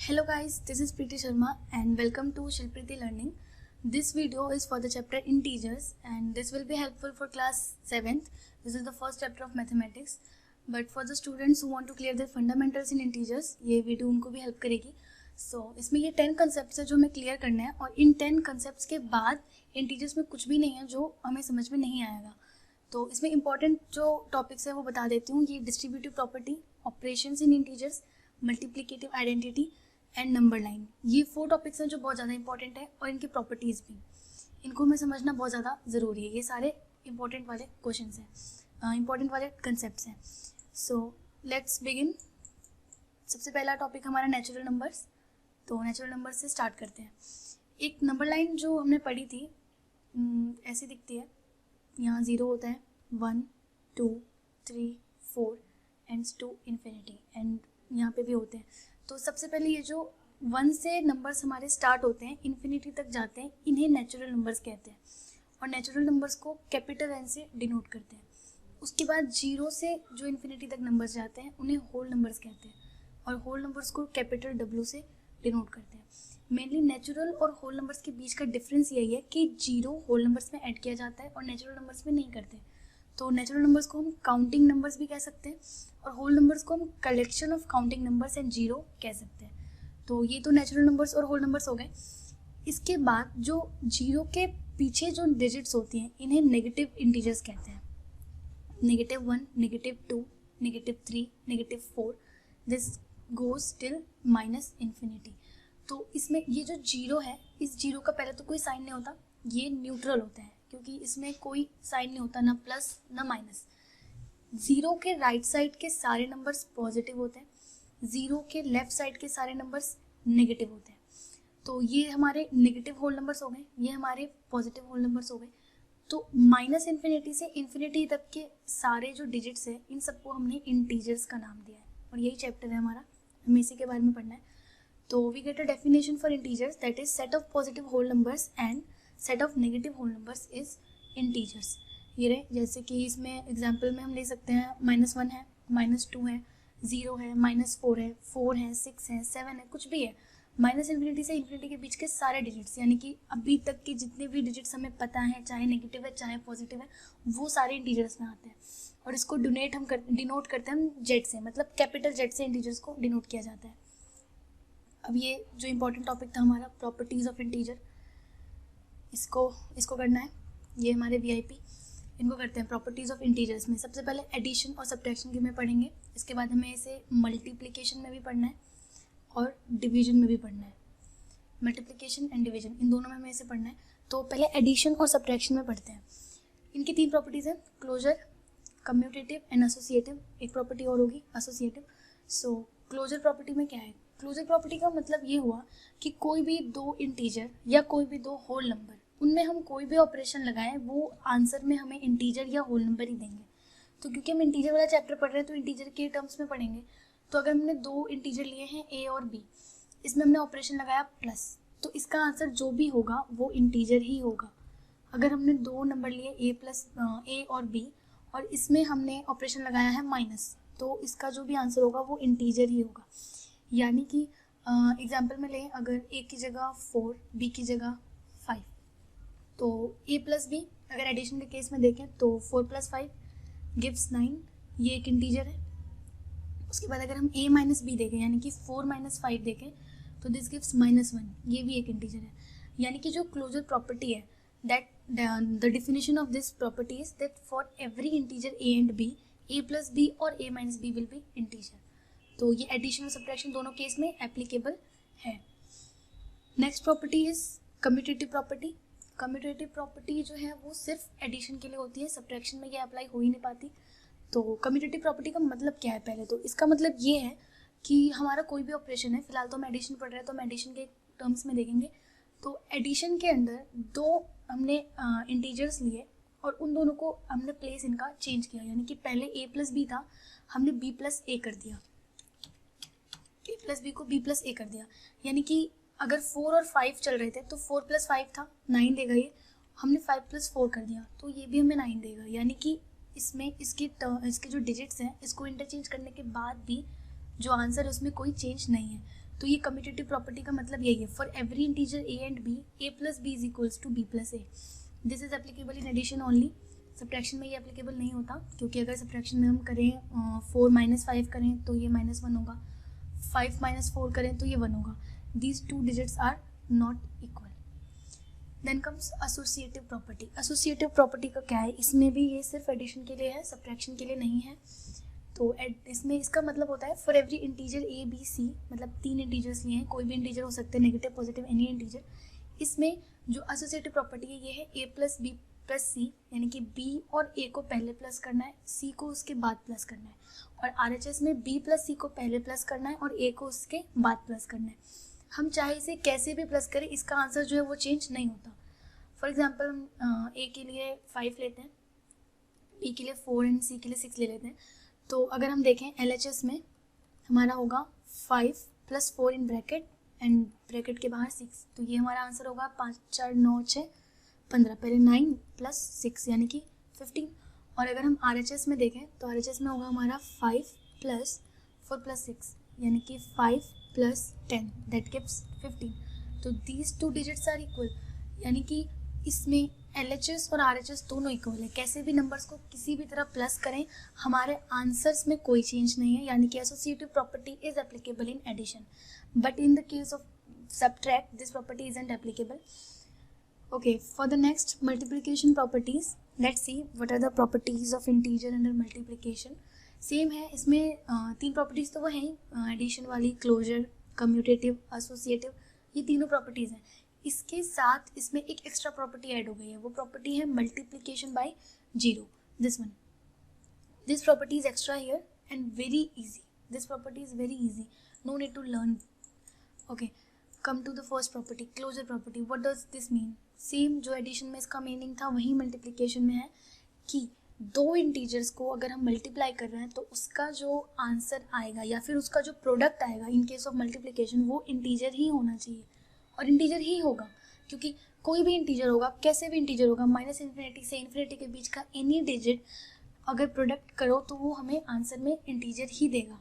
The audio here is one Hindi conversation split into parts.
Hello guys, this is Preeti Sharma and welcome to Shilpriti Learning. This video is for the chapter Integers and this will be helpful for class 7th. This is the first chapter of mathematics. But for the students who want to clear their fundamentals in integers, ये वीडियो उनको भी हेल्प करेगी. इसमें ये 10 concepts है जो हमें क्लियर करना है और इन 10 concepts के बाद इंटीजर्स में कुछ भी नहीं है जो हमें समझ में नहीं आएगा. तो इसमें इंपॉर्टेंट जो टॉपिक्स है वो बता देती हूँ. ये distributive property, operations in integers, multiplicative identity and number line. ये 4 टॉपिक्स हैं जो बहुत ज़्यादा इंपॉर्टेंट है और इनकी प्रॉपर्टीज़ भी. इनको हमें समझना बहुत ज़्यादा ज़रूरी है. ये सारे इंपॉर्टेंट वाले क्वेश्चंस हैं, इंपॉर्टेंट वाले कंसेप्ट्स हैं. So let's begin. सबसे पहला टॉपिक हमारा नेचुरल नंबर्स. तो नेचुरल नंबर्स से स्टार्ट करते हैं. एक नंबर लाइन जो हमने पढ़ी थी ऐसी दिखती है. यहाँ 0 होता है, 1 2 3 4 एंड्स टू इन्फिनिटी, एंड यहाँ पे भी होते हैं. तो सबसे पहले ये जो 1 से नंबर्स हमारे स्टार्ट होते हैं इन्फिनिटी तक जाते हैं, इन्हें नेचुरल नंबर्स कहते हैं और नेचुरल नंबर्स को कैपिटल एन से डिनोट करते हैं. उसके बाद 0 से जो इन्फिनिटी तक नंबर्स जाते हैं उन्हें होल नंबर्स कहते हैं और होल नंबर्स को कैपिटल डब्ल्यू से डिनोट करते हैं. मेनली नेचुरल और होल नंबर्स के बीच का डिफरेंस यही है कि 0 होल नंबर्स में ऐड किया जाता है और नेचुरल नंबर्स में नहीं करते. तो नेचुरल नंबर्स को हम काउंटिंग नंबर्स भी कह सकते हैं और होल नंबर्स को हम collection of counting numbers and 0 कह सकते हैं. तो ये तो नेचुरल नंबर्स और होल नंबर्स हो गए. इसके बाद जो 0 के पीछे जो डिजिट्स होती हैं इन्हें नेगेटिव इंटीजर्स कहते हैं. -1, -2, -3, -4, दिस गोज टिल -इन्फिनिटी. तो इसमें ये जो 0 है, इस 0 का पहले तो कोई साइन नहीं होता, ये न्यूट्रल होता है क्योंकि इसमें कोई साइन नहीं होता, ना प्लस ना माइनस. 0 के राइट साइड के सारे नंबर्स पॉजिटिव होते हैं, 0 के लेफ्ट साइड के सारे नंबर्स नेगेटिव होते हैं. तो ये हमारे नेगेटिव होल नंबर्स हो गए, ये हमारे पॉजिटिव होल नंबर्स हो गए. तो -इन्फिनिटी से इन्फिनिटी तक के सारे जो डिजिट्स हैं इन सबको हमने इंटीजर्स का नाम दिया है और यही चैप्टर है हमारा, हमें इसी के बारे में पढ़ना है. तो we get a definition for integers, that is set of positive whole numbers and set of negative whole numbers is integers. ये रहे, जैसे कि इसमें एग्जांपल में हम ले सकते हैं -1 है, -2 है, 0 है, -4 है, 4 है, 6 है, 7 है, कुछ भी है. -इन्फिनिटी से इन्फिनिटी के बीच के सारे डिजिट्स, यानी कि अभी तक के जितने भी डिजिट्स हमें पता है, चाहे नेगेटिव है चाहे पॉजिटिव है, वो सारे इंटीजर्स में आते हैं. और इसको डिनोट करते हैं हम जेड से, मतलब कैपिटल जेड से इंटीजर्स को डिनोट किया जाता है. अब ये जो इम्पोर्टेंट टॉपिक था हमारा प्रॉपर्टीज़ ऑफ इंटीजर, इसको करना है. ये हमारे वीआईपी, इनको करते हैं प्रॉपर्टीज़ ऑफ इंटीजर्स में. सबसे पहले एडिशन और सब्ट्रैक्शन के में पढ़ेंगे, इसके बाद हमें इसे मल्टीप्लिकेशन में भी पढ़ना है और डिवीजन में भी पढ़ना है. मल्टीप्लिकेशन एंड डिवीजन, इन दोनों में हमें इसे पढ़ना है. तो पहले एडिशन और सब्ट्रैक्शन में पढ़ते हैं. इनकी 3 प्रॉपर्टीज़ हैं, क्लोजर, कम्यूटेटिव एंड एसोसिएटिव. एक प्रॉपर्टी और होगी एसोसिएटिव. सो क्लोजर प्रॉपर्टी में क्या है? क्लोजर प्रॉपर्टी का मतलब ये हुआ कि कोई भी 2 इंटीजर या कोई भी 2 होल नंबर, उनमें हम कोई भी ऑपरेशन लगाएं वो आंसर में हमें इंटीजर या होल नंबर ही देंगे. तो क्योंकि हम इंटीजर वाला चैप्टर पढ़ रहे हैं तो इंटीजर के टर्म्स में पढ़ेंगे. तो अगर हमने 2 इंटीजर लिए हैं ए और बी, इसमें हमने ऑपरेशन लगाया प्लस, तो इसका आंसर जो भी होगा वो इंटीजर ही होगा. अगर हमने 2 नंबर लिए ए और बी और इसमें हमने ऑपरेशन लगाया है माइनस, तो इसका जो भी आंसर होगा वो इंटीजर ही होगा. यानी कि एग्जाम्पल में लें, अगर ए की जगह 4, बी की जगह 5, तो ए प्लस बी अगर एडिशन के केस में देखें तो 4 + 5 गिव्स 9, ये एक इंटीजर है. उसके बाद अगर हम a माइनस बी देखें यानी कि 4 - 5 देखें तो दिस गिव्स -1, ये भी एक इंटीजर है. यानी कि जो क्लोजर प्रॉपर्टी है, that the definition of this property is that for every integer a and b, a + b और a - b will be integer. तो ये एडिशन और सब्ट्रैक्शन दोनों केस में एप्लीकेबल है. Next property is commutative property. Commutative property जो है वो सिर्फ एडिशन के लिए होती है, सब्ट्रैक्शन में ये अप्लाई हो ही नहीं पाती. तो कम्यूटेटिव प्रॉपर्टी का मतलब क्या है? पहले तो इसका मतलब ये है कि हमारा कोई भी ऑपरेशन है, फिलहाल तो हम एडिशन पढ़ रहे हैं तो हम एडिशन के टर्म्स में देखेंगे. तो एडिशन के अंदर 2 हमने इंटीजर्स लिए और उन दोनों को हमने प्लेस इनका चेंज किया. यानी कि पहले a + b था, हमने b + a कर दिया, a + b को b + a कर दिया. यानी कि अगर 4 और 5 चल रहे थे तो 4 + 5 था, 9 देगा. ये हमने 5 + 4 कर दिया तो ये भी हमें 9 देगा. यानी कि इसमें इसके जो डिजिट्स हैं इसको इंटरचेंज करने के बाद भी जो आंसर है उसमें कोई चेंज नहीं है. तो ये कम्यूटेटिव प्रॉपर्टी का मतलब यही है, for every integer A and B A plus B is equals to B plus A. This is applicable in addition only, subtraction में ये एप्लीकेबल नहीं होता, क्योंकि अगर सब्ट्रैक्शन में हम करें 4 - 5 करें तो ये -1 होगा, 5 - 4 करें तो ये 1 होगा। These two digits are not equal. Then comes associative property. Associative property का क्या है, इसमें भी ये सिर्फ एडिशन के लिए है, सब्ट्रैक्शन के लिए नहीं है। तो इसमें इसका मतलब होता है for every integer A B C, मतलब 3 इंटीजर्स लिए हैं, कोई भी इंटीजर हो सकते हैं, नेगेटिव पॉजिटिव एनी इंटीजर। इसमें जो एसोसिएटिव प्रॉपर्टी है ये है ए प्लस बी प्लस सी, यानी कि बी और ए को पहले प्लस करना है, सी को उसके बाद प्लस करना है। और आरएचएस में बी प्लस सी को पहले प्लस करना है और ए को उसके बाद प्लस करना है। हम चाहे इसे कैसे भी प्लस करें, इसका आंसर जो है वो चेंज नहीं होता। फॉर एग्जाम्पल हम ए के लिए 5 लेते हैं, बी के लिए 4 एंड सी के लिए 6 ले लेते हैं। तो अगर हम देखें LHS में हमारा होगा 5 + 4 इन ब्रैकेट एंड ब्रैकेट के बाहर 6, तो ये हमारा आंसर होगा 5 × 4 = 9 × 6 = 15, पहले 9 + 6 यानी कि 15। और अगर हम RHS में देखें तो RHS में होगा हमारा 5 + 4 + 6 यानी कि 5 + 10 दैट गिव्स 15। तो these two digits are equal, यानी कि इसमें LHS और RHS दोनों इक्वल है। कैसे भी नंबर्स को किसी भी तरह प्लस करें, हमारे आंसर्स में कोई चेंज नहीं है, यानी कि associative property is applicable in addition, but in the case of subtract this property isn't applicable. Okay, for the next multiplication properties, let's see what are the properties of integer under multiplication. Same है, इसमें 3 प्रॉपर्टीज़ तो वो हैं ही, एडिशन वाली, क्लोजर, कम्यूटेटिव, एसोसिएटिव, ये तीनों प्रॉपर्टीज़ हैं। इसके साथ इसमें एक एक्स्ट्रा प्रॉपर्टी ऐड हो गई है, वो प्रॉपर्टी है multiplication by 0, this one. This property is extra here and very easy, this property is very easy, no need to learn. Okay, come to the first property, closure property. What does this mean? Same जो एडिशन में इसका मीनिंग था वही मल्टीप्लिकेशन में है, कि 2 इंटीजर्स को अगर हम मल्टीप्लाई कर रहे हैं तो उसका जो आंसर आएगा या फिर उसका जो प्रोडक्ट आएगा इन केस ऑफ मल्टीप्लिकेशन वो इंटीजर ही होना चाहिए, और इंटीजर ही होगा, क्योंकि कोई भी इंटीजर होगा, कैसे भी इंटीजर होगा, -∞ से ∞ के बीच का एनी डिजिट अगर प्रोडक्ट करो तो वो हमें आंसर में इंटीजर ही देगा।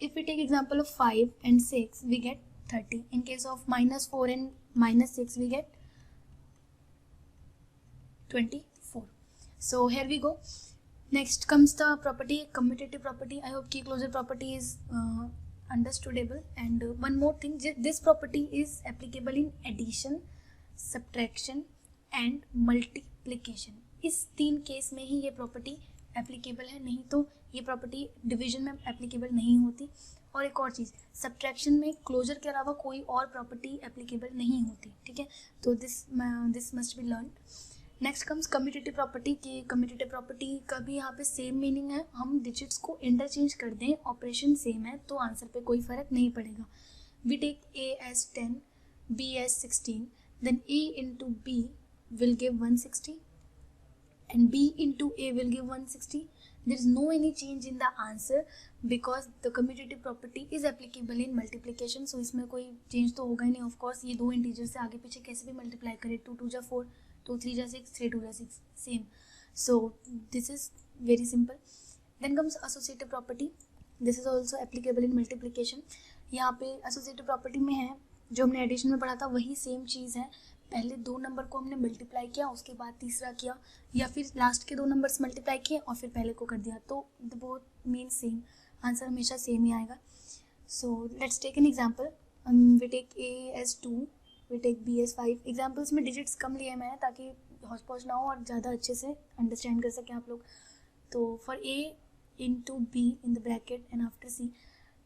If we take example of 5 and 6 we get 30, in case of -4 and -6 we get 24. So here we go. Next comes the property commutative property. I hope ki closure property is understandable. And one more thing, this property is applicable in addition, subtraction and multiplication. इस 3 केस में ही ये प्रॉपर्टी एप्लीकेबल है, नहीं तो ये प्रॉपर्टी डिवीजन में एप्लीकेबल नहीं होती। और एक और चीज़, सब्ट्रैक्शन में क्लोजर के अलावा कोई और प्रॉपर्टी एप्लीकेबल नहीं होती, ठीक है। तो this must be learn. Next comes commutative property. की कम्यूटेटिव प्रॉपर्टी का भी यहाँ पे सेम मीनिंग है, हम डिजिट्स को इंटरचेंज कर दें, ऑपरेशन सेम है तो आंसर पे कोई फ़र्क नहीं पड़ेगा। We take A as 10, B as 16, then A into B will give 160 and B into A will give 160. There is no any change in the answer because the commutative property is applicable in multiplication. So इसमें कोई चेंज तो होगा ही नहीं। ऑफ कोर्स ये 2 इंटीजर से आगे पीछे कैसे भी मल्टीप्लाई करें, 2 × 2 = 4, 2 × 3 = 6, 3 × 2 = 6, same. So this is very simple. Then comes associative property. This is also applicable in multiplication. यहाँ पे एसोसिएटिव प्रॉपर्टी में है जो हमने एडिशन में पढ़ा था वही सेम चीज़ है। पहले 2 नंबर को हमने मल्टीप्लाई किया, उसके बाद तीसरा किया, या फिर लास्ट के 2 नंबर्स मल्टीप्लाई किए और फिर पहले को कर दिया, तो the both mean same, answer हमेशा सेम ही आएगा। So let's take an example. We take A as 2, we take B as 5। Examples में डिजिट्स कम लिए मैंने ताकि हौच पौच ना हो और ज़्यादा अच्छे से अंडरस्टैंड कर सकें आप लोग। तो for A into B in the bracket and after C,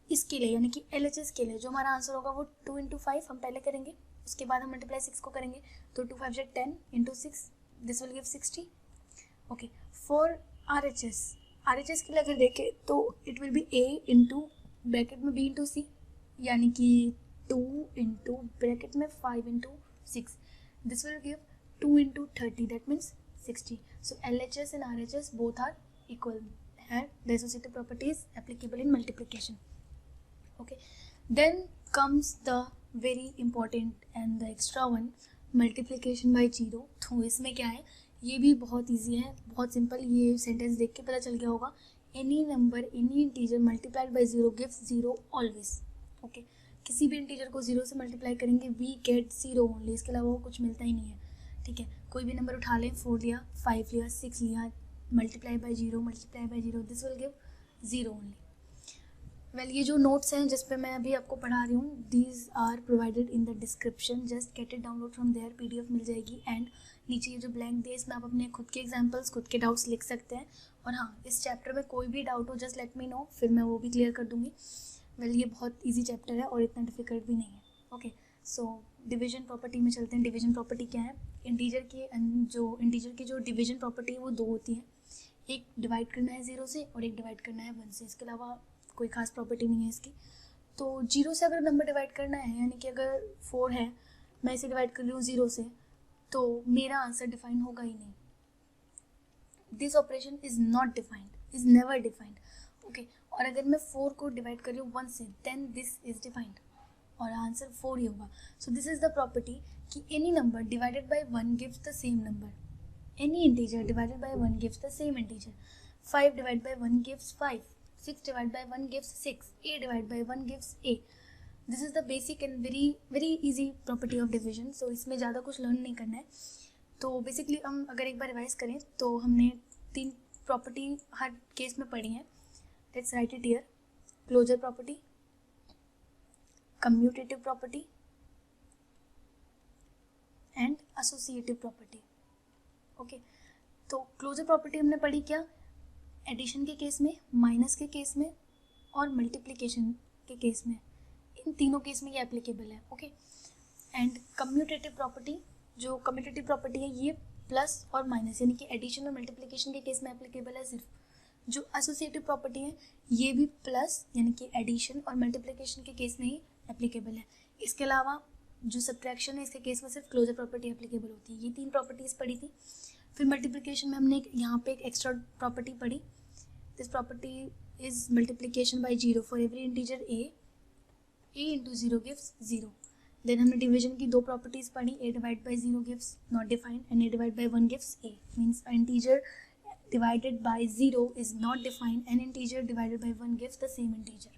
इसके लिए यानी कि LHS के लिए जो हमारा आंसर होगा वो 2 × 5 हम पहले करेंगे, उसके बाद हम मल्टीप्लाई 6 को करेंगे, तो 2 × 5 = 10 × 6, this will give 60। Okay, for RHS के लिए अगर देखें तो it will be A into bracket में B into C, यानी कि 2 into ब्रैकेट में 5 into 6, this will give 2 into 30, that means 60। So LHS and RHS both are equal and the associative property is applicable in multiplication. Okay, then comes the very important and the extra one, multiplication by 0। तो इसमें क्या है, ये भी बहुत इजी है, बहुत सिंपल। ये सेंटेंस देख के पता चल गया होगा, any number any integer multiplied by 0 gives 0 always. Okay, किसी भी इंटीजर को 0 से मल्टीप्लाई करेंगे वी गेट 0 ओनली, इसके अलावा वो कुछ मिलता ही नहीं है, ठीक है। कोई भी नंबर उठा लें, 4 लिया, 5 लिया, 6 लिया, multiply by 0, this will give 0 only. Well ये जो नोट्स हैं जिस पे मैं अभी आपको पढ़ा रही हूँ, these are provided in the description, just get it download from there, PDF मिल जाएगी। एंड नीचे ये जो ब्लैंक दिए इसमें आप अपने खुद के एग्जांपल्स, खुद के डाउट्स लिख सकते हैं। और हाँ, इस चैप्टर में कोई भी डाउट हो जस्ट लेट मी नो, फिर मैं वो भी क्लियर कर दूँगी। वेल ये बहुत ईजी चैप्टर है और इतना डिफिकल्ट भी नहीं है। ओके, सो डिवीजन प्रॉपर्टी में चलते हैं। डिवीजन प्रॉपर्टी क्या है? इंटीजर की जो डिवीजन प्रॉपर्टी है वो दो होती है, एक डिवाइड करना है 0 से और एक डिवाइड करना है 1 से, इसके अलावा कोई खास प्रॉपर्टी नहीं है इसकी। तो 0 से अगर नंबर डिवाइड करना है, यानी कि अगर 4 है, मैं इसे डिवाइड कर रही हूँ 0 से, तो मेरा आंसर डिफाइन होगा ही नहीं। This operation is not defined, is never defined. Okay, और अगर मैं 4 को डिवाइड कर रही हूँ 1 से, देन दिस इज डिफाइंड और आंसर 4 ही होगा। So this is the property कि any number divided by 1 gives the same number, any integer divided by 1 gives the same integer. 5 divide by 1 gives 5, 6 divided by 1 gives 6, a divided by 1 gives a. This is the basic and very easy property of division. So इसमें ज़्यादा कुछ लर्न नहीं करना है। तो बेसिकली हम अगर एक बार रिवाइज करें तो हमने 3 प्रॉपर्टी हर केस में पढ़ी हैं। Let's write it here. Closure property, commutative property and associative property. Okay, तो क्लोजर प्रॉपर्टी हमने पढ़ी क्या? एडिशन के केस में, माइनस के केस में और मल्टीप्लिकेशन के केस में, इन तीनों केस में ये एप्लीकेबल है। ओके, एंड कम्यूटेटिव प्रॉपर्टी, जो कम्यूटेटिव प्रॉपर्टी है ये प्लस और माइनस यानी कि एडिशन और मल्टीप्लिकेशन के केस में एप्लीकेबल है सिर्फ। जो एसोसिएटिव प्रॉपर्टी है ये भी प्लस यानी कि एडिशन और मल्टीप्लिकेशन के केस में ही एप्लीकेबल है। इसके अलावा जो सब्ट्रैक्शन है इसके केस में सिर्फ क्लोजर प्रॉपर्टी एप्लीकेबल होती है। ये 3 प्रॉपर्टीज़ पढ़ी थी। फिर मल्टीप्लिकेशन में हमने यहाँ पे एक एक्स्ट्रा प्रॉपर्टी पढ़ी। This property is multiplication by 0 for every integer a into 0 gives 0। देन हमने डिवीजन की 2 प्रॉपर्टीज पढ़ी, a divide by 0 gives not defined and a divide by 1 gives a, means integer divided by 0 is not defined and integer divided by 1 gives the same integer.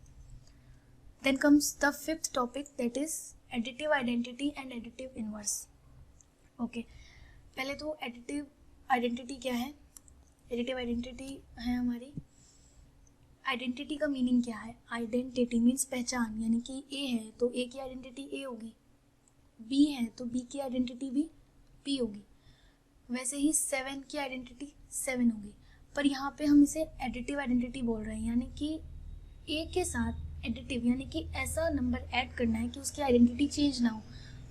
Then comes the 5th topic, that is additive identity and additive inverse. Okay, पहले तो additive identity क्या है? additive identity है हमारी, आइडेंटिटी का मीनिंग क्या है? आइडेंटिटी मीन्स पहचान, यानी कि A है तो A की आइडेंटिटी A होगी, B है तो B की आइडेंटिटी भी B होगी, वैसे ही 7 की आइडेंटिटी 7 होगी। पर यहाँ पे हम इसे एडिटिव आइडेंटिटी बोल रहे हैं, यानी कि A के साथ एडिटिव यानी कि ऐसा नंबर ऐड करना है कि उसकी आइडेंटिटी चेंज ना हो,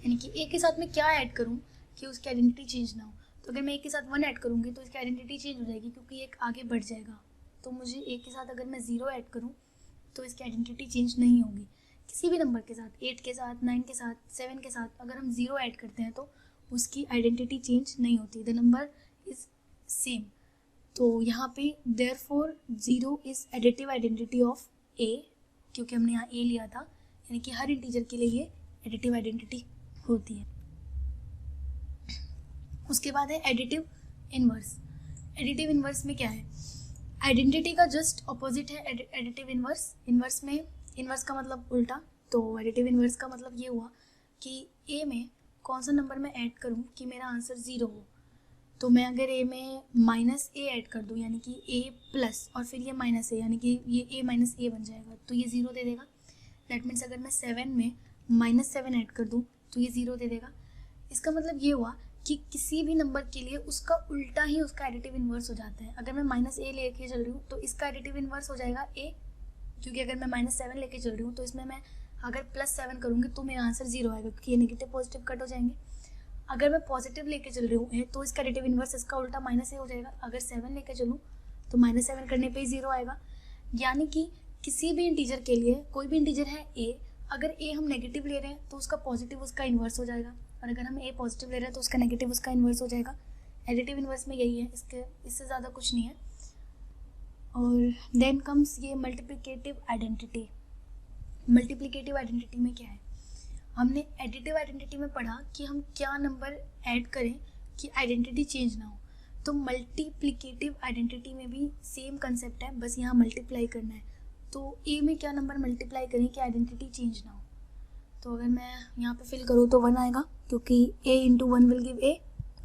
यानी कि A के साथ मैं क्या ऐड करूँ कि उसकी आइडेंटिटी चेंज ना हो। तो अगर मैं A के साथ 1 ऐड करूँगी तो इसकी आइडेंटिटी चेंज हो जाएगी क्योंकि एक आगे बढ़ जाएगा। तो मुझे A के साथ अगर मैं 0 ऐड करूँ तो इसकी आइडेंटिटी चेंज नहीं होगी। किसी भी नंबर के साथ, 8 के साथ, 9 के साथ, 7 के साथ अगर हम 0 ऐड करते हैं तो उसकी आइडेंटिटी चेंज नहीं होती, द नंबर इज सेम। तो यहाँ पे therefore 0 is additive identity of A, क्योंकि हमने यहाँ A लिया था, यानी कि हर इंटीजर के लिए ये एडिटिव आइडेंटिटी होती है। उसके बाद है एडिटिव इनवर्स। एडिटिव इनवर्स में क्या है? आइडेंटिटी का जस्ट ऑपोजिट है एडिटिव इनवर्स। इनवर्स में, इनवर्स का मतलब उल्टा, तो एडिटिव इनवर्स का मतलब ये हुआ कि A में कौन सा नंबर मैं ऐड करूं कि मेरा आंसर 0 हो। तो मैं अगर A में -A ऐड कर दूं यानी कि A प्लस और फिर ये -A यानी कि ये A माइनस A बन जाएगा तो ये 0 दे देगा। दैट मीन्स अगर मैं 7 में -7 ऐड कर दूं तो ये 0 दे देगा। इसका मतलब ये हुआ कि किसी भी नंबर के लिए उसका उल्टा ही उसका एडिटिव इन्वर्स हो जाता है। अगर मैं -A लेके चल रही हूँ तो इसका एडिटिव इन्वर्स हो जाएगा A, क्योंकि अगर मैं -7 लेके चल रही हूँ तो इसमें मैं अगर +7 करूँगी तो मेरा आंसर 0 आएगा क्योंकि ये नेगेटिव पॉजिटिव कट हो जाएंगे। अगर मैं पॉजिटिव लेके चल रही हूँ तो इसका एडिटिव इन्वर्स इसका उल्टा -A हो जाएगा। अगर 7 लेके चलूँ तो -7 करने पे ही 0 आएगा। यानी कि किसी भी इंटीजर के लिए, कोई भी इंटीजर है A, अगर A हम नेगेटिव ले रहे हैं तो उसका पॉजिटिव उसका इन्वर्स हो जाएगा, और अगर हम A पॉजिटिव ले रहे हैं तो उसका नेगेटिव उसका इन्वर्स हो जाएगा। एडिटिव इन्वर्स में यही है, इससे ज़्यादा कुछ नहीं है। और देन कम्स ये मल्टीप्लिकेटिव आइडेंटिटी। मल्टीप्लिकेटिव आइडेंटिटी में क्या है? हमने एडिटिव आइडेंटिटी में पढ़ा कि हम क्या नंबर ऐड करें कि आइडेंटिटी चेंज ना हो। तो मल्टीप्लिकेटिव आइडेंटिटी में भी सेम कंसेप्ट है, बस यहाँ मल्टीप्लाई करना है। तो A में क्या नंबर मल्टीप्लाई करें कि आइडेंटिटी चेंज ना हो। तो अगर मैं यहाँ पे फिल करूँ तो 1 आएगा, क्योंकि a into 1 will give a।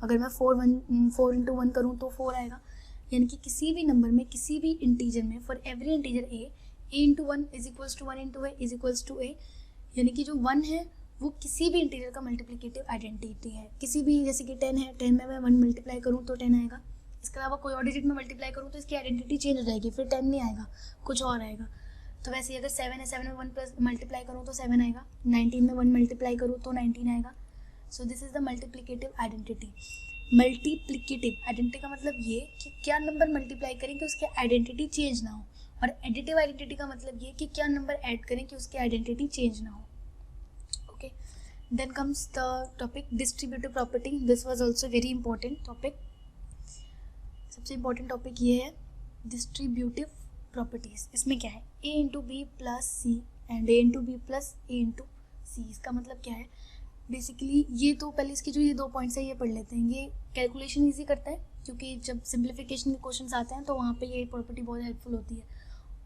अगर मैं 4 इंटू 1 करूँ तो 4 आएगा। यानी कि किसी भी नंबर में, किसी भी इंटीजर में, for every integer a into 1 is equals to 1 into a is equals to a। यानी कि जो 1 है वो किसी भी इंटीजर का मल्टीप्लिकेटिव आइडेंटिटी है। किसी भी, जैसे कि 10 है, 10 में मैं 1 मल्टीप्लाई करूँ तो 10 आएगा। इसके अलावा कोई और डिजिट में मल्टीप्लाई करूँ तो इसकी आइडेंटिटी चेंज हो जाएगी, फिर 10 नहीं आएगा, कुछ और आएगा। तो वैसे ही अगर 7 है, 7 में 1 प्लस मल्टीप्लाई करूँ तो 7 आएगा। 19 में 1 मल्टीप्लाई करूँ तो 19 आएगा। सो this is the multiplicative identity. Multiplicative identity का मतलब ये कि क्या नंबर मल्टीप्लाई करें कि उसकी आइडेंटिटी चेंज ना हो, और एडिटिव आइडेंटिटी का मतलब ये कि क्या नंबर ऐड करें कि उसकी आइडेंटिटी चेंज ना हो। Okay, then comes the topic distributive property. This was also very important topic. सबसे इंपॉर्टेंट टॉपिक ये है डिस्ट्रीब्यूटिव प्रॉपर्टीज। इसमें क्या है, a into B plus c and a into B plus a into c. इसका मतलब क्या है, बेसिकली ये तो पहले इसके जो ये 2 पॉइंट्स है ये पढ़ लेते हैं। ये कैलकुलेशन ईजी करता है, क्योंकि जब सिंप्लीफिकेशन के क्वेश्चंस आते हैं तो वहाँ पे ये प्रॉपर्टी बहुत हेल्पफुल होती है।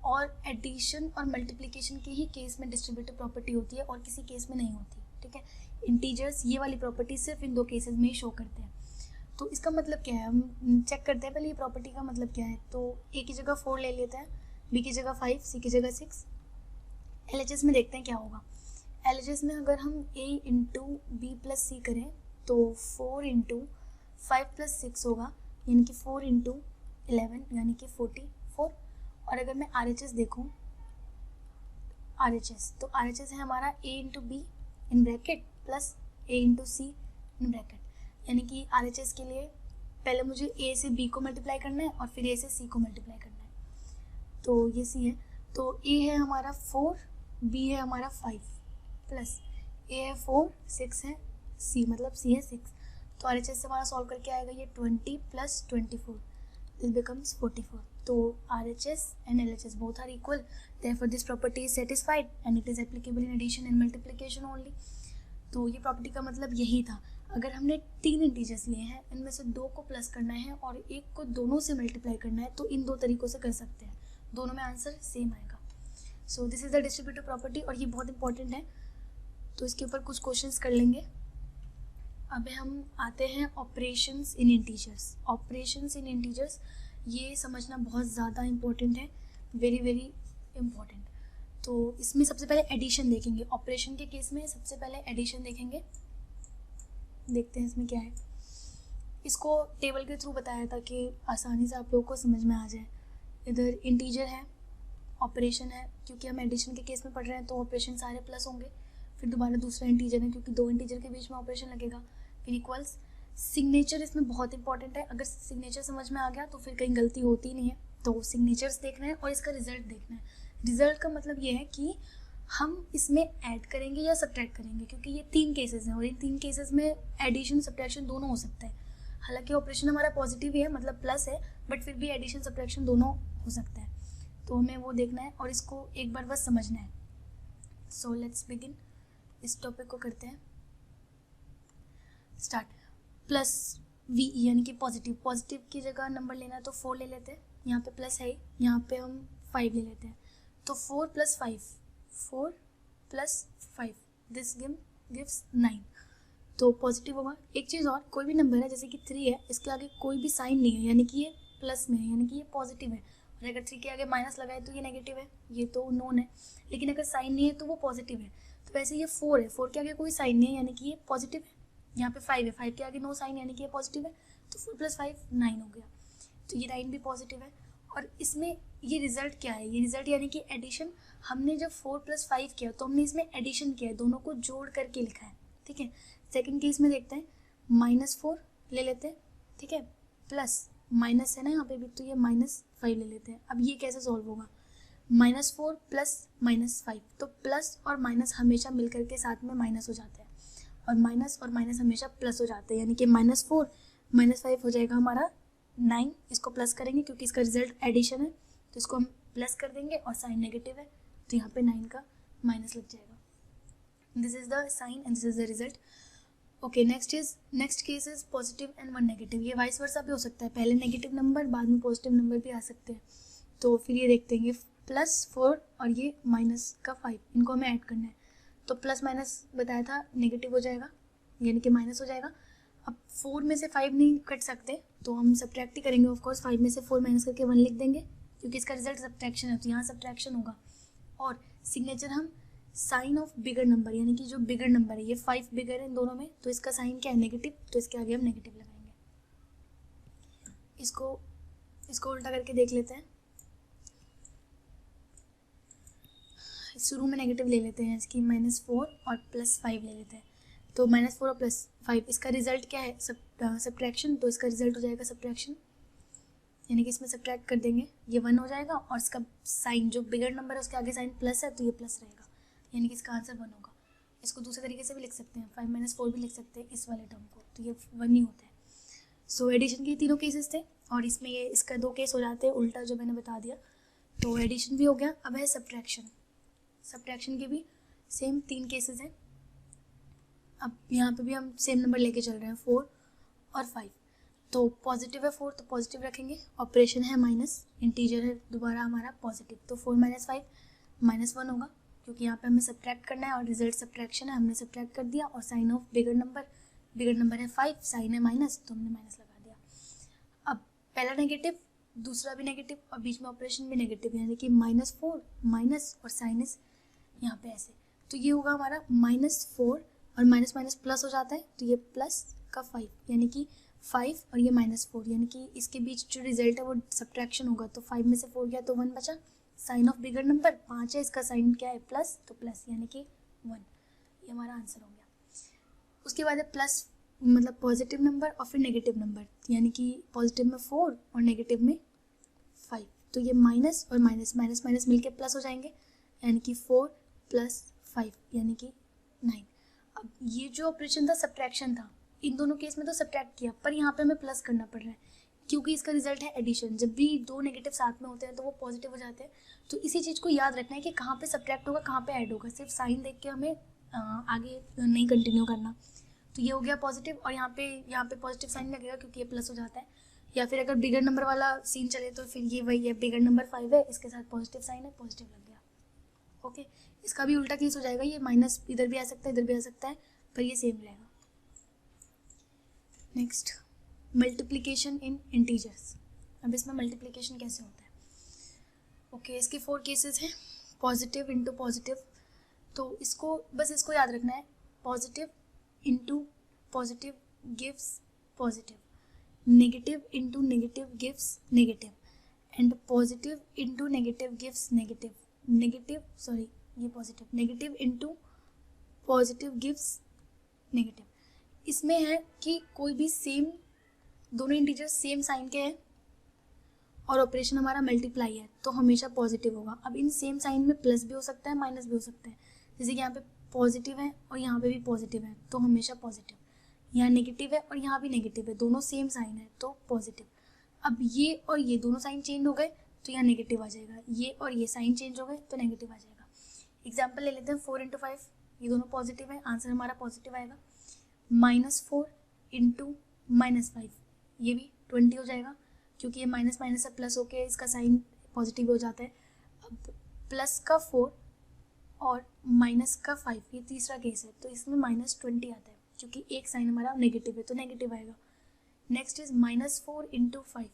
और एडिशन और मल्टीप्लिकेशन के ही केस में डिस्ट्रीब्यूटिव प्रॉपर्टी होती है, और किसी केस में नहीं होती। ठीक है, इंटीजर्स ये वाली प्रॉपर्टी सिर्फ इन 2 केसेस में ही शो करते हैं। तो इसका मतलब क्या है, हम चेक करते हैं पहले ये प्रॉपर्टी का मतलब क्या है। तो a की जगह 4 ले लेते हैं, b की जगह 5, c की जगह 6। LHS में देखते हैं क्या होगा। LHS में अगर हम a इंटू बी प्लस सी करें तो 4 इंटू 5 प्लस 6 होगा, यानी कि 4 इंटू 11 यानी कि 44। और अगर मैं RHS देखूँ, RHS तो RHS है हमारा a into B in bracket plus a into C in bracket. यानी कि RHS के लिए पहले मुझे a से b को मल्टीप्लाई करना है और फिर a से c को मल्टीप्लाई करना है। तो ये c है, तो a है हमारा 4, b है हमारा 5, प्लस a है 4, 6 है c, मतलब c है 6। तो RHS से हमारा सॉल्व करके आएगा ये 20 प्लस 24, दिस बिकम्स 44। तो RHS and LHS both are equal, therefore this property is satisfied and it is applicable in addition and multiplication only। तो ये प्रॉपर्टी का मतलब यही था। अगर हमने 3 इंटीजर्स लिए हैं, इनमें से 2 को प्लस करना है और 1 को दोनों से मल्टीप्लाई करना है, तो इन 2 तरीक़ों से कर सकते हैं, दोनों में आंसर सेम आएगा। So this is the distributive property, और ये बहुत इंपॉर्टेंट है, तो इसके ऊपर कुछ क्वेश्चंस कर लेंगे। अब हम आते हैं operations in integers. Operations in integers ये समझना बहुत ज़्यादा इंपॉर्टेंट है, वेरी वेरी इंपॉर्टेंट। तो इसमें सबसे पहले एडिशन देखेंगे। ऑपरेशन के केस में सबसे पहले एडिशन देखेंगे। देखते हैं इसमें क्या है। इसको टेबल के थ्रू बताया था कि आसानी से आप लोगों को समझ में आ जाए। इधर इंटीजर है, ऑपरेशन है, क्योंकि हम एडिशन के केस में पढ़ रहे हैं तो ऑपरेशन सारे प्लस होंगे। फिर दोबारा दूसरा इंटीजर है, क्योंकि 2 इंटीजर के बीच में ऑपरेशन लगेगा। फिर इक्वल्स। सिग्नेचर इसमें बहुत इंपॉर्टेंट है। अगर सिग्नेचर समझ में आ गया तो फिर कहीं गलती होती नहीं है। तो सिग्नेचर्स देखना है और इसका रिजल्ट देखना है। रिजल्ट का मतलब ये है कि हम इसमें ऐड करेंगे या सब्ट्रैक्ट करेंगे, क्योंकि ये 3 केसेस हैं और इन 3 केसेस में एडिशन सब्ट्रैक्शन दोनों हो सकता है। हालांकि ऑपरेशन हमारा पॉजिटिव ही है, मतलब प्लस है, बट फिर भी एडिशन सब्ट्रैक्शन दोनों हो सकता है। तो हमें वो देखना है और इसको एक बार बस समझना है। सो लेट्स बिगिन, इस टॉपिक को करते हैं स्टार्ट। प्लस वी यानी कि पॉजिटिव, पॉजिटिव की जगह नंबर लेना है तो 4 ले लेते हैं। यहाँ पे प्लस है, यहाँ पे हम 5 ले लेते हैं। तो 4 प्लस 5, 4 प्लस 5, दिस गिव्स 9। तो पॉजिटिव होगा। एक चीज़ और, कोई भी नंबर है जैसे कि 3 है, इसके आगे कोई भी साइन नहीं है, यानी कि ये प्लस में है, यानी कि ये पॉजिटिव है। और अगर 3 के आगे माइनस लगाए तो ये नेगेटिव है, ये तो नोन है। लेकिन अगर साइन नहीं है तो वो पॉजिटिव है। तो वैसे ये 4 है, 4 के आगे कोई साइन नहीं है, यानी कि ये पॉजिटिव है। यहाँ पे 5 है, 5 के आगे नो साइन, यानी कि ये पॉजिटिव है। तो 4 प्लस 5 9 हो गया। तो ये 9 भी पॉजिटिव है। और इसमें ये रिजल्ट क्या है, ये रिजल्ट यानी कि एडिशन। हमने जब 4 प्लस 5 किया तो हमने इसमें एडिशन किया है, दोनों को जोड़ करके लिखा है। ठीक है, सेकंड केस में देखते हैं। -4 ले लेते हैं, ठीक है, प्लस माइनस है ना यहाँ पे भी, तो ये -5 ले लेते हैं। अब ये कैसे सॉल्व होगा, -4 प्लस -5, तो प्लस और माइनस हमेशा मिल करके साथ में माइनस हो जाते हैं, और माइनस हमेशा प्लस हो जाते हैं, यानी कि -4 -5 हो जाएगा हमारा 9। इसको प्लस करेंगे क्योंकि इसका रिजल्ट एडिशन है, तो इसको हम प्लस कर देंगे, और साइन नेगेटिव है तो यहाँ पे 9 का माइनस लग जाएगा। This is the sign and this is the result. Okay, next case is positive and 1 negative. ये वाइस वर्सा भी हो सकता है, पहले नेगेटिव नंबर बाद में पॉजिटिव नंबर भी आ सकते हैं। तो फिर ये देखते हैं, ये +4 और ये -5, इनको हमें ऐड करना है। तो प्लस माइनस बताया था नेगेटिव हो जाएगा, यानी कि माइनस हो जाएगा। अब 4 में से 5 नहीं कट सकते तो हम सब्ट्रैक्ट ही करेंगे। ऑफकोर्स 5 में से 4 माइनस करके 1 लिख देंगे, क्योंकि इसका रिजल्ट सब्ट्रैक्शन है तो यहाँ सब्ट्रैक्शन होगा। और सिग्नेचर हम साइन ऑफ बिगर नंबर, यानी कि जो बिगर नंबर है, ये 5 बिगर है इन दोनों में, तो इसका साइन क्या है नेगेटिव, तो इसके आगे हम नेगेटिव लगाएंगे। इसको उल्टा करके देख लेते हैं। शुरू में नेगेटिव ले लेते हैं, इसकी -4 और +5 ले लेते हैं। तो -4 और +5 इसका रिजल्ट क्या है, सब्ट्रैक्शन, तो इसका रिजल्ट हो जाएगा सब्ट्रैक्शन, यानी कि इसमें सब्ट्रैक्ट कर देंगे, ये 1 हो जाएगा। और इसका साइन जो बिगर नंबर है उसके आगे साइन प्लस है तो ये प्लस रहेगा, यानी कि इसका आंसर 1 होगा। इसको दूसरे तरीके से भी लिख सकते हैं, 5 - 4 भी लिख सकते हैं इस वाले टर्म को, तो ये 1 ही होता है। सो एडिशन के 3 केसेस थे और इसमें ये इसका 2 केस हो जाते हैं उल्टा, जो मैंने बता दिया। तो एडिशन भी हो गया। अब है सब्ट्रैक्शन। सब्ट्रैक्शन के भी सेम 3 केसेस हैं। अब यहाँ पे भी हम सेम नंबर लेके चल रहे हैं, 4 और 5। तो पॉजिटिव है 4 तो पॉजिटिव रखेंगे, ऑपरेशन है माइनस, इंटीजर है दोबारा हमारा पॉजिटिव, तो 4 - 5 -1 होगा, क्योंकि यहाँ पे हमें सब्ट्रैक्ट करना है और रिजल्ट सब्ट्रैक्शन है, हमने सब्ट्रैक्ट कर दिया। और साइन ऑफ बिगर नंबर है 5, साइन है माइनस, तो हमने माइनस लगा दिया। अब पहला नेगेटिव, दूसरा भी नेगेटिव और बीच में ऑपरेशन भी नेगेटिव, यानी कि -4 माइनस और साइन इस यहाँ पे ऐसे, तो ये होगा हमारा -4 और माइनस माइनस प्लस हो जाता है, तो ये प्लस का 5, यानी कि 5 और ये -4, यानी कि इसके बीच जो रिजल्ट है वो सब्ट्रैक्शन होगा। तो 5 में से 4 गया तो 1 बचा। साइन ऑफ बिगर नंबर 5 है, इसका साइन क्या है प्लस, तो प्लस यानी कि 1, ये हमारा आंसर हो गया। उसके बाद है प्लस, मतलब पॉजिटिव नंबर और फिर नेगेटिव नंबर, यानी कि पॉजिटिव में 4 और नेगेटिव में 5, तो ये माइनस और माइनस माइनस माइनस मिलके प्लस हो जाएंगे, यानी कि 4 + 5 यानी कि 9। अब ये जो ऑपरेशन था सब्ट्रैक्शन था, इन दोनों केस में तो सब्ट्रैक्ट किया, पर यहाँ पे हमें प्लस करना पड़ रहा है क्योंकि इसका रिजल्ट है एडिशन। जब भी 2 नेगेटिव साथ में होते हैं तो वो पॉजिटिव हो जाते हैं। तो इसी चीज़ को याद रखना है कि कहाँ पे सब्ट्रैक्ट होगा कहाँ पे ऐड होगा, सिर्फ साइन देख के हमें आगे नहीं कंटिन्यू करना। तो ये हो गया पॉजिटिव, और यहाँ पे पॉजिटिव साइन लगेगा क्योंकि ये प्लस हो जाता है। या फिर अगर बिगर नंबर वाला सीन चले तो फिर ये वही है, बिगर नंबर 5 है, इसके साथ पॉजिटिव साइन है, पॉजिटिव लग गया। ओके, इसका भी उल्टा केस हो जाएगा, ये माइनस इधर भी आ सकता है इधर भी आ सकता है, पर ये सेम रहेगा। नेक्स्ट, मल्टीप्लिकेशन इन इंटीजर्स। अब इसमें मल्टीप्लिकेशन कैसे होता है? ओके, इसके 4 केसेस हैं, पॉजिटिव इंटू पॉजिटिव। तो इसको याद रखना है, positive into positive gives positive, negative into negative gives negative, and positive into negative gives negative, negative into positive gives negative. इसमें है कि कोई भी सेम, दोनों इंटीजर्स सेम साइन के हैं और ऑपरेशन हमारा मल्टीप्लाई है तो हमेशा पॉजिटिव होगा। अब इन सेम साइन में प्लस भी हो सकता है माइनस भी हो सकता है, जैसे कि यहाँ पे पॉजिटिव है और यहाँ पे भी पॉजिटिव है तो हमेशा पॉजिटिव, यहाँ नेगेटिव है और यहाँ भी नेगेटिव है, दोनों सेम साइन है तो पॉजिटिव। अब ये और ये दोनों साइन चेंज हो गए तो यहाँ नेगेटिव आ जाएगा, ये और ये साइन चेंज हो गए तो नेगेटिव आ जाएगा। एग्जाम्पल ले लेते हैं, 4 × 5, ये दोनों पॉजिटिव है, आंसर हमारा पॉजिटिव आएगा। -4 × -5, ये भी 20 हो जाएगा, क्योंकि ये माइनस माइनस से प्लस होके इसका साइन पॉजिटिव हो जाता है। अब प्लस का 4 और माइनस का 5, ये तीसरा केस है, तो इसमें -20 आता है, क्योंकि एक साइन हमारा नेगेटिव है तो नेगेटिव आएगा। नेक्स्ट इज -4 × 5,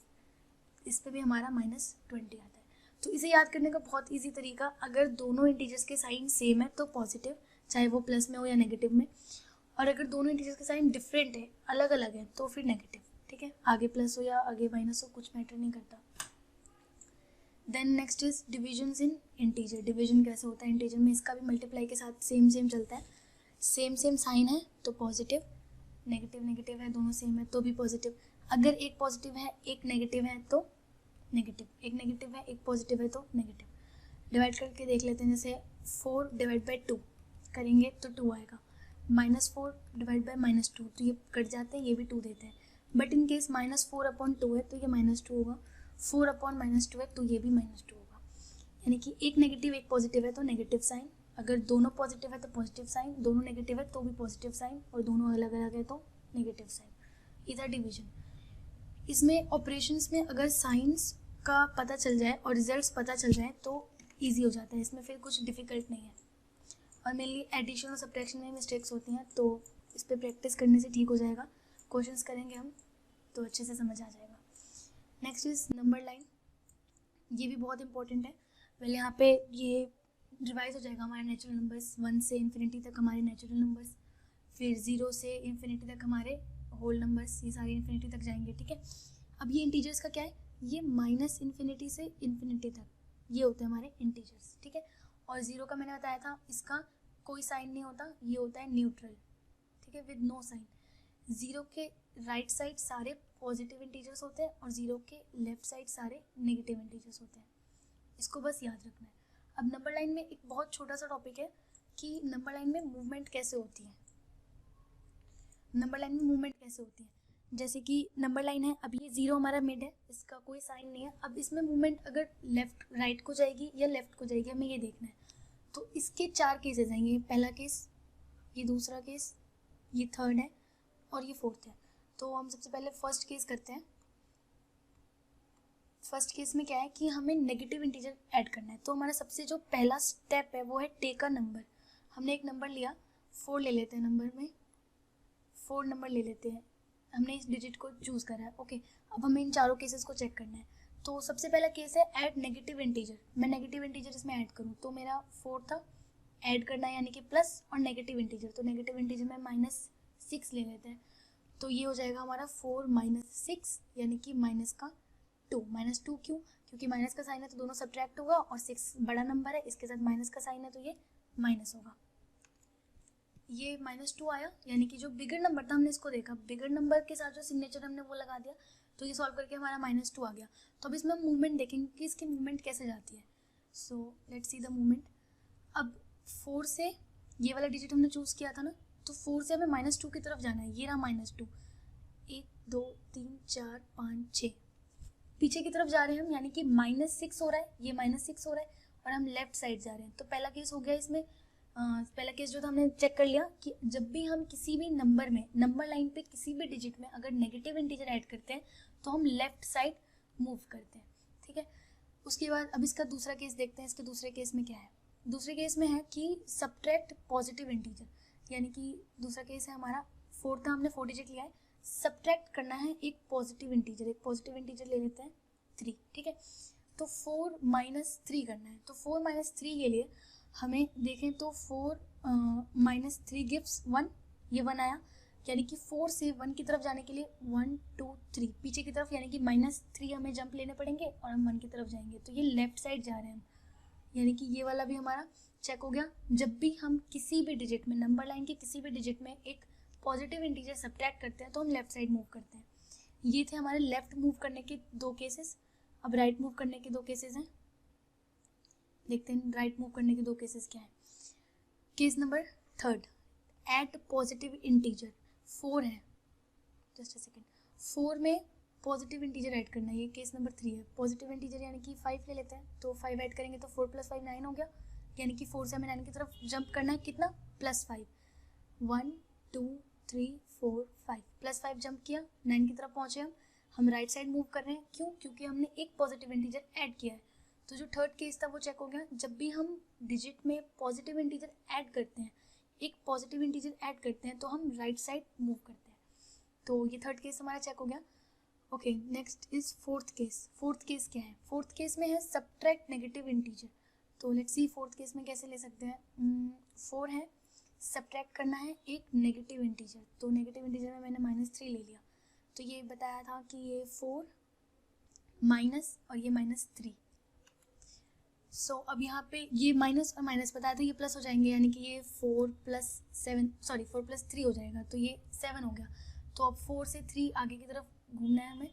इस पर भी हमारा -20 आता है। तो इसे याद करने का बहुत ईजी तरीका, अगर दोनों इंटीजर्स के साइन सेम है तो पॉजिटिव, चाहे वो प्लस में हो या नेगेटिव में, और अगर दोनों इंटीजर्स के साइन डिफरेंट है, अलग अलग है, तो फिर नेगेटिव। ठीक है, आगे प्लस हो या आगे माइनस हो कुछ मैटर नहीं करता। Then next is divisions in integer. Division कैसे होता है इंटीजर में, इसका भी मल्टीप्लाई के साथ सेम चलता है, सेम साइन है तो पॉजिटिव, नेगेटिव है दोनों सेम है तो भी पॉजिटिव। अगर एक पॉजिटिव है एक नेगेटिव है तो नेगेटिव, एक नेगेटिव है एक पॉजिटिव है तो नेगेटिव। डिवाइड करके देख लेते हैं, जैसे 4 / 2 करेंगे तो 2 आएगा, -4 / -2 तो ये कट जाते हैं, ये भी 2 देते हैं। बट इन केस -4/2 है तो ये -2 होगा, 4/-2 है तो ये भी -2 होगा। यानी कि एक नेगेटिव एक पॉजिटिव है तो नेगेटिव साइन, अगर दोनों पॉजिटिव है तो पॉजिटिव साइन, दोनों नेगेटिव है तो भी पॉजिटिव साइन, और दोनों अलग अलग है तो नेगेटिव साइन। ये था डिवीजन। इसमें ऑपरेशंस में अगर साइंस का पता चल जाए और रिजल्ट्स पता चल जाए तो ईजी हो जाता है, इसमें फिर कुछ डिफिकल्ट नहीं है। और मेनली एडिशन और सब्ट्रैक्शन में मिस्टेक्स होती हैं, तो इस पर प्रैक्टिस करने से ठीक हो जाएगा। क्वेश्चंस करेंगे हम तो अच्छे से समझ आ जाएगा। नेक्स्ट इज नंबर लाइन, ये भी बहुत इंपॉर्टेंट है। पहले यहाँ पे ये रिवाइज हो जाएगा हमारे नेचुरल नंबर्स, 1 से इन्फिनिटी तक हमारे नेचुरल नंबर्स, फिर 0 से इन्फिनिटी तक हमारे होल नंबर्स, ये सारे इन्फिनिटी तक जाएंगे, ठीक है। अब ये इंटीजर्स का क्या है, ये माइनस इन्फिनिटी से इन्फिनिटी तक ये होते हैं हमारे इंटीजर्स, ठीक है। और 0 का मैंने बताया था, इसका कोई साइन नहीं होता, ये होता है न्यूट्रल, ठीक है, विद नो साइन। 0 के राइट साइड सारे पॉजिटिव इंटीजर्स होते हैं और 0 के लेफ्ट साइड सारे नेगेटिव इंटीजर्स होते हैं, इसको बस याद रखना है। अब नंबर लाइन में एक बहुत छोटा सा टॉपिक है कि नंबर लाइन में मूवमेंट कैसे होती है। नंबर लाइन में मूवमेंट कैसे होती है, जैसे कि नंबर लाइन है, अब ये 0 हमारा मिड है, इसका कोई साइन नहीं है। अब इसमें मूवमेंट अगर लेफ्ट राइट को जाएगी या लेफ्ट को जाएगी, हमें ये देखना है। तो इसके 4 केसेस आएंगे, पहला केस, ये दूसरा केस, ये थर्ड है और ये फोर्थ है। तो हम सबसे पहले फर्स्ट केस करते हैं। फर्स्ट केस में क्या है कि हमें नेगेटिव इंटीजर ऐड करना है। तो हमारा सबसे जो पहला स्टेप है वो है टेक अ नंबर। हमने एक नंबर लिया, 4 ले लेते हैं, नंबर में 4 नंबर ले लेते हैं, हमने इस डिजिट को चूज़ करा है, ओके। अब हमें इन चारों केसेस को चेक करना है। तो सबसे पहला केस है ऐड नेगेटिव इंटीजर। मैं नेगेटिव इंटीजर इसमें ऐड करूँ, तो मेरा 4 था, ऐड करना है यानी कि प्लस और नेगेटिव इंटीजर, तो नेगेटिव इंटीजर में -6 ले लेते हैं। तो ये हो जाएगा हमारा 4 - 6 यानी कि माइनस का 2। -2 क्यों, क्योंकि माइनस का साइन है तो दोनों सब्ट्रैक्ट होगा, और 6 बड़ा नंबर है, इसके साथ माइनस का साइन है तो ये माइनस होगा। ये -2 आया, यानी कि जो बिगर नंबर था हमने इसको देखा, बिगर नंबर के साथ जो सिग्नेचर हमने वो लगा दिया, तो ये सॉल्व करके हमारा -2 आ गया। तो अब इसमें हम मूवमेंट देखेंगे कि इसकी मूवमेंट कैसे जाती है। So let's see the movement. अब 4 से ये वाला डिजिट हमने चूज़ किया था ना, तो 4 से हमें -2 की तरफ जाना है, ये रहा -2, 1 2 3 4 5 6 पीछे की तरफ जा रहे हैं हम, यानी कि -6 हो रहा है, ये -6 हो रहा है और हम लेफ्ट साइड जा रहे हैं। तो पहला केस हो गया इसमें, पहला केस जो था हमने चेक कर लिया कि जब भी हम किसी भी नंबर में, नंबर लाइन पे किसी भी डिजिट में अगर नेगेटिव इंटीजर ऐड करते हैं तो हम लेफ्ट साइड मूव करते हैं, ठीक है। उसके बाद अब इसका दूसरा केस देखते हैं। इसके दूसरे केस में क्या है, दूसरे केस में है कि सब्ट्रैक्ट पॉजिटिव इंटीजर, यानी कि दूसरा केस है हमारा 4 था, हमने 4 डिजिट लिया है, सब्ट्रैक्ट करना है एक पॉजिटिव इंटीजर, एक पॉजिटिव इंटीजर ले लेते हैं 3, ठीक है। तो 4 - 3 करना है, तो 4 - 3 के लिए हमें देखें तो 4 - 3 गिव्स 1, ये 1 आया, यानी कि 4 से 1 की तरफ जाने के लिए 1 2 3 पीछे की तरफ, यानी कि -3 हमें जंप लेने पड़ेंगे और हम 1 की तरफ जाएंगे, तो ये लेफ्ट साइड जा रहे हैं हम, यानी कि ये वाला भी हमारा चेक हो गया। जब भी हम किसी भी डिजिट में, नंबर लाइन के किसी भी डिजिट में एक पॉजिटिव इंटीजर सब्ट्रैक्ट करते हैं तो हम लेफ्ट साइड मूव करते हैं। ये थे हमारे लेफ्ट मूव करने के 2 केसेस। अब राइट मूव करने के 2 केसेस हैं, देखते हैं राइट मूव करने के 2 केसेस क्या है। Case number 3, add positive integer, 4 है, जस्ट अ सेकेंड, 4 में पॉजिटिव इंटीजर ऐड करना है, ये केस नंबर 3 है। पॉजिटिव इंटीजर यानी कि 5 ले लेते हैं, तो 5 ऐड करेंगे तो 4 + 5 9 हो गया, यानी कि 4 से हमें 9 की तरफ जंप करना है, कितना, +5, 1 2 3 4 5 +5 जंप किया, 9 की तरफ पहुँचे हम राइट साइड मूव कर रहे हैं, क्यों, क्योंकि हमने एक पॉजिटिव इंटीजर ऐड किया है। तो जो थर्ड केस था वो चेक हो गया। जब भी हम डिजिट में पॉजिटिव इंटीजर ऐड करते हैं, एक पॉजिटिव इंटीजर ऐड करते हैं, तो हम राइट साइड मूव करते हैं। तो ये थर्ड केस हमारा चेक हो गया, okay. Next is fourth case. Fourth case क्या है, फोर्थ केस में है सब्ट्रैक्ट नेगेटिव इंटीजर। तो लेट्स सी फोर्थ केस में कैसे ले सकते हैं। 4 है, सब्ट्रैक्ट करना है एक नेगेटिव इंटीजर, तो नेगेटिव इंटीजर में मैंने -3 ले लिया, तो ये बताया था कि ये 4 माइनस और ये -3। सो अब यहाँ पे ये माइनस और माइनस बताया था, ये प्लस हो जाएंगे, यानी कि ये 4 + 3 हो जाएगा, तो ये 7 हो गया। तो अब 4 से 3 आगे की तरफ घूमना है हमें,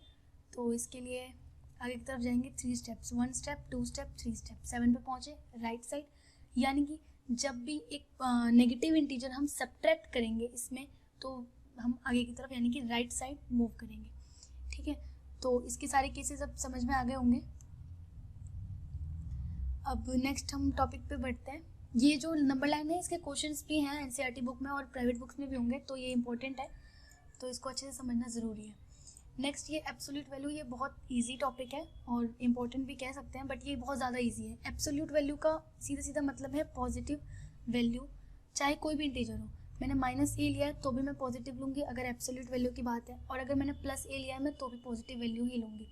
तो इसके लिए आगे की तरफ जाएंगे 3 स्टेप्स, 1 स्टेप 2 स्टेप 3 स्टेप, 7 पे पहुँचे राइट साइड। यानी कि जब भी एक नेगेटिव इंटीजर हम सब्ट्रैक्ट करेंगे इसमें, तो हम आगे की तरफ यानी कि राइट साइड मूव करेंगे, ठीक है। तो इसके सारे केसेस अब समझ में आ गए होंगे। अब नेक्स्ट हम टॉपिक पे बढ़ते हैं। ये जो नंबर लाइन है इसके क्वेश्चंस भी हैं एनसीईआरटी बुक में और प्राइवेट बुक्स में भी होंगे, तो ये इंपॉर्टेंट है, तो इसको अच्छे से समझना ज़रूरी है। नेक्स्ट ये एब्सोल्यूट वैल्यू, ये बहुत इजी टॉपिक है और इम्पोर्टेंट भी कह सकते हैं, बट ये बहुत ज़्यादा इजी है। एब्सोल्यूट वैल्यू का सीधा सीधा मतलब है पॉजिटिव वैल्यू चाहे कोई भी इंटीजर हो। मैंने -a लिया है तो भी मैं पॉजिटिव लूँगी अगर एब्सोल्यूट वैल्यू की बात है, और अगर मैंने +a लिया है मैं तो भी पॉजिटिव वैल्यू ही लूँगी।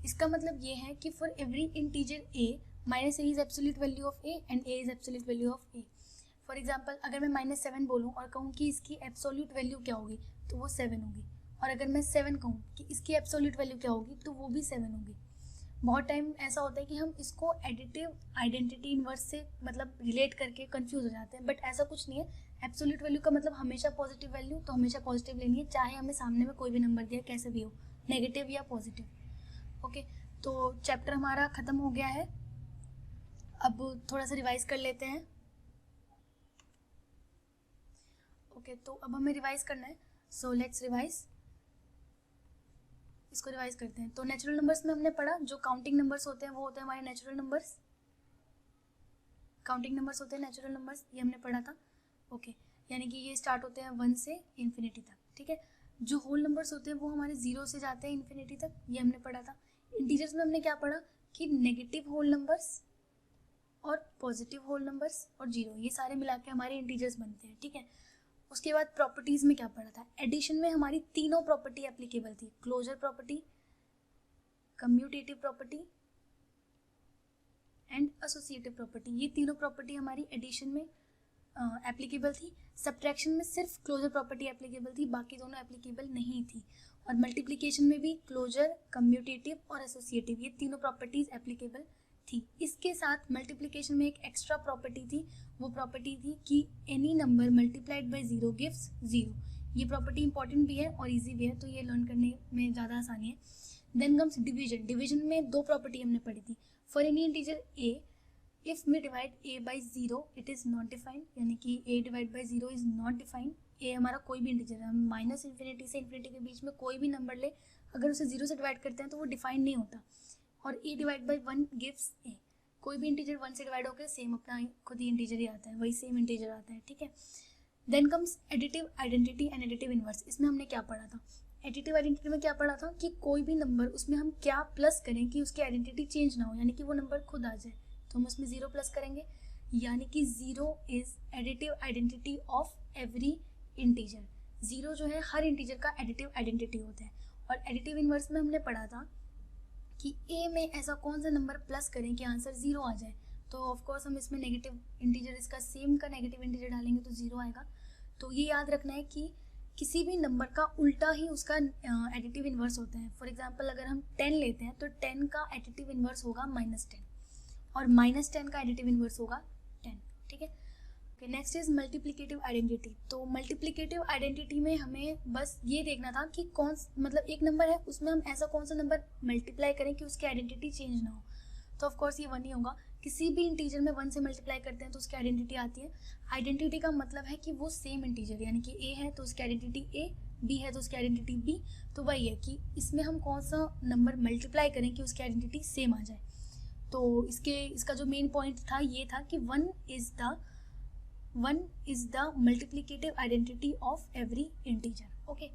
इसका मतलब ये है कि for every integer a, -a is absolute value of a and a is absolute value of a। For example अगर मैं -7 बोलूँ और कहूँ कि इसकी एब्सोल्यूट वैल्यू क्या होगी, तो वो 7 होगी, और अगर मैं 7 कहूँ कि इसकी एब्सोल्यूट वैल्यू क्या होगी, तो वो भी 7 होगी। बहुत टाइम ऐसा होता है कि हम इसको एडिटिव आइडेंटिटी इनवर्स से मतलब रिलेट करके कंफ्यूज हो जाते हैं, बट ऐसा कुछ नहीं है। एब्सोल्यूट वैल्यू का मतलब हमेशा पॉजिटिव वैल्यू, तो हमेशा पॉजिटिव लेनी है, चाहे हमें सामने में कोई भी नंबर दिया कैसे भी हो, नेगेटिव या पॉजिटिव। ओके, तो चैप्टर हमारा ख़त्म हो गया है। अब थोड़ा सा रिवाइज कर लेते हैं। ओके, तो अब हमें रिवाइज करना है, सो लेट्स रिवाइज। इसको रिवाइज करते हैं। तो नेचुरल नंबर्स में हमने पढ़ा जो काउंटिंग नंबर्स होते हैं वो होते हैं हमारे नेचुरल नंबर्स। काउंटिंग नंबर्स होते हैं नेचुरल नंबर्स, ये हमने पढ़ा था। ओके, यानी कि ये स्टार्ट होते हैं 1 से इन्फिनिटी तक, ठीक है। जो होल नंबर्स होते हैं वो हमारे 0 से जाते हैं इन्फिनिटी तक, ये हमने पढ़ा था। इंटीजर्स में हमने क्या पढ़ा कि नेगेटिव होल नंबर्स और पॉजिटिव होल नंबर्स और 0, ये सारे मिला के हमारे इंटीजर्स बनते हैं, ठीक है। उसके बाद प्रॉपर्टीज़ में क्या पढ़ा था, एडिशन में हमारी तीनों प्रॉपर्टी एप्लीकेबल थी, closure property, commutative property and associative property. ये तीनों प्रॉपर्टी हमारी एडिशन में एप्लीकेबल थी। सब्ट्रैक्शन में सिर्फ क्लोजर प्रॉपर्टी एप्लीकेबल थी, बाकी दोनों एप्लीकेबल नहीं थी। और मल्टीप्लिकेशन में भी क्लोजर, कम्यूटेटिव और एसोसिएटिव, ये तीनों प्रॉपर्टीज एप्लीकेबल थी। इसके साथ मल्टीप्लिकेशन में एक एक्स्ट्रा प्रॉपर्टी थी, वो प्रॉपर्टी थी कि any number multiplied by 0 gives 0। ये प्रॉपर्टी इंपॉर्टेंट भी है और इजी भी है, तो ये लर्न करने में ज़्यादा आसानी है। Then comes division. डिवीजन में दो प्रॉपर्टी हमने पढ़ी थी। For any integer a, if we divide a by 0 it is not defined, यानी कि a divide by 0 is not defined. a हमारा कोई भी इंटीजर है, हम माइनस इन्फिनिटी से इन्फिनिटी के बीच में कोई भी नंबर ले, अगर उसे 0 से डिवाइड करते हैं तो वो डिफाइंड नहीं होता। और a divide by 1 gives a, कोई भी इंटीजर 1 से डिवाइड होकर सेम अपना खुद ही इंटीजर ही आता है, वही सेम इंटीजर आता है, ठीक है। Then comes additive identity and additive inverse. इसमें हमने क्या पढ़ा था, एडिटिव आइडेंटिटी में क्या पढ़ा था कि कोई भी नंबर उसमें हम क्या प्लस करें कि उसकी आइडेंटिटी चेंज ना हो, यानी कि वो नंबर खुद आ जाए, तो हम उसमें 0 प्लस करेंगे, यानी कि 0 is additive identity of every integer. 0 जो है हर इंटीजर का एडिटिव आइडेंटिटी होता है। और एडिटिव इनवर्स में हमने पढ़ा था कि a में ऐसा कौन सा नंबर प्लस करें कि आंसर 0 आ जाए, तो ऑफकोर्स हम इसमें नेगेटिव इंटीजर, इसका सेम का नेगेटिव इंटीजर डालेंगे तो 0 आएगा। तो ये याद रखना है कि किसी भी नंबर का उल्टा ही उसका एडिटिव इन्वर्स होता है। फॉर एग्जांपल अगर हम 10 लेते हैं तो 10 का एडिटिव इन्वर्स होगा -10 और -10 का एडिटिव इन्वर्स होगा 10, ठीक है। Okay, next is multiplicative identity. तो मल्टीप्लिकेटिव आइडेंटिटी में हमें बस ये देखना था कि कौन मतलब एक नंबर है उसमें हम ऐसा कौन सा नंबर मल्टीप्लाई करें कि उसकी आइडेंटिटी चेंज ना हो, तो ऑफकोर्स ये 1 ही होगा। किसी भी इंटीजर में 1 से मल्टीप्लाई करते हैं तो उसकी आइडेंटिटी आती है। आइडेंटिटी का मतलब है कि वो सेम इंटीजर, यानी कि a है तो उसकी आइडेंटिटी a, b है तो उसकी आइडेंटिटी b, तो वही है कि इसमें हम कौन सा नंबर मल्टीप्लाई करें कि उसकी आइडेंटिटी सेम आ जाए। तो इसका जो मेन पॉइंट था ये था कि 1 is the multiplicative identity of every integer. Okay,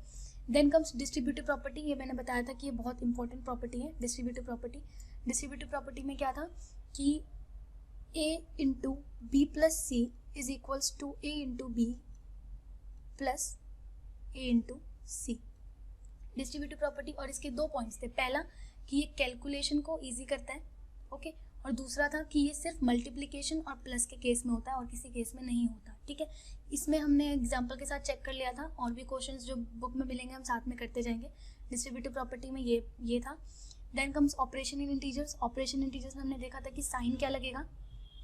then comes distributive property. ये मैंने बताया था कि ये बहुत इंपॉर्टेंट प्रॉपर्टी है, डिस्ट्रीब्यूटिव प्रॉपर्टी। डिस्ट्रीब्यूटिव प्रॉपर्टी में क्या था कि a into B plus C is equals to a into B plus a into C, distributive property. और इसके दो पॉइंट्स थे, पहला कि ये कैलकुलेशन को इजी करता है, ओके, और दूसरा था कि ये सिर्फ मल्टीप्लिकेशन और प्लस के केस में होता है और किसी केस में नहीं होता, ठीक है। इसमें हमने एग्जाम्पल के साथ चेक कर लिया था, और भी क्वेश्चंस जो बुक में मिलेंगे हम साथ में करते जाएंगे। डिस्ट्रीब्यूटिव प्रॉपर्टी में ये था। Then comes operation in integers. Operation integers में हमने देखा था कि साइन क्या लगेगा,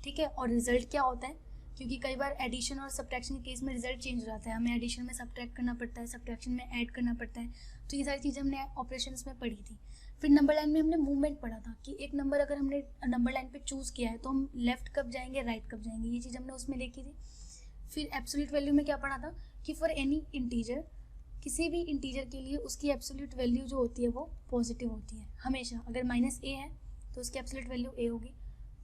ठीक है, और रिजल्ट क्या होता है, क्योंकि कई बार एडिशन और सब्ट्रैक्शन के केस में रिजल्ट चेंज हो जाता है, हमें एडिशन में सब्ट्रैक्ट करना पड़ता है, सब्ट्रैक्शन में ऐड करना पड़ता है, तो ये सारी चीज़ें हमने ऑपरेशंस में पढ़ी थी। फिर नंबर लाइन में हमने मूवमेंट पढ़ा था कि एक नंबर अगर हमने नंबर लाइन पे चूज़ किया है तो हम लेफ्ट कब जाएंगे, राइट कब जाएंगे, ये चीज़ हमने उसमें देखी थी। फिर एब्सोल्यूट वैल्यू में क्या पढ़ा था कि फॉर एनी इंटीजर, किसी भी इंटीजर के लिए उसकी एब्सोल्यूट वैल्यू जो होती है वो पॉजिटिव होती है हमेशा। अगर -a है तो उसकी एब्सोल्यूट वैल्यू a होगी,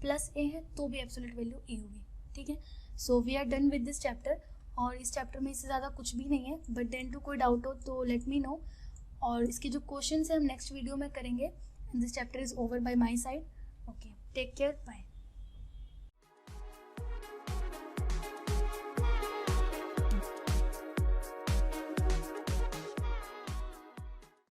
+a है तो भी एब्सोल्यूट वैल्यू a होगी, ठीक है। So we are done with this chapter. और इस चैप्टर में इससे ज़्यादा कुछ भी नहीं है, बट देन टू कोई डाउट हो तो लेट मी नो। और इसके जो क्वेश्चन है हम नेक्स्ट वीडियो में करेंगे। This chapter is over by my side. Okay, take care, bye.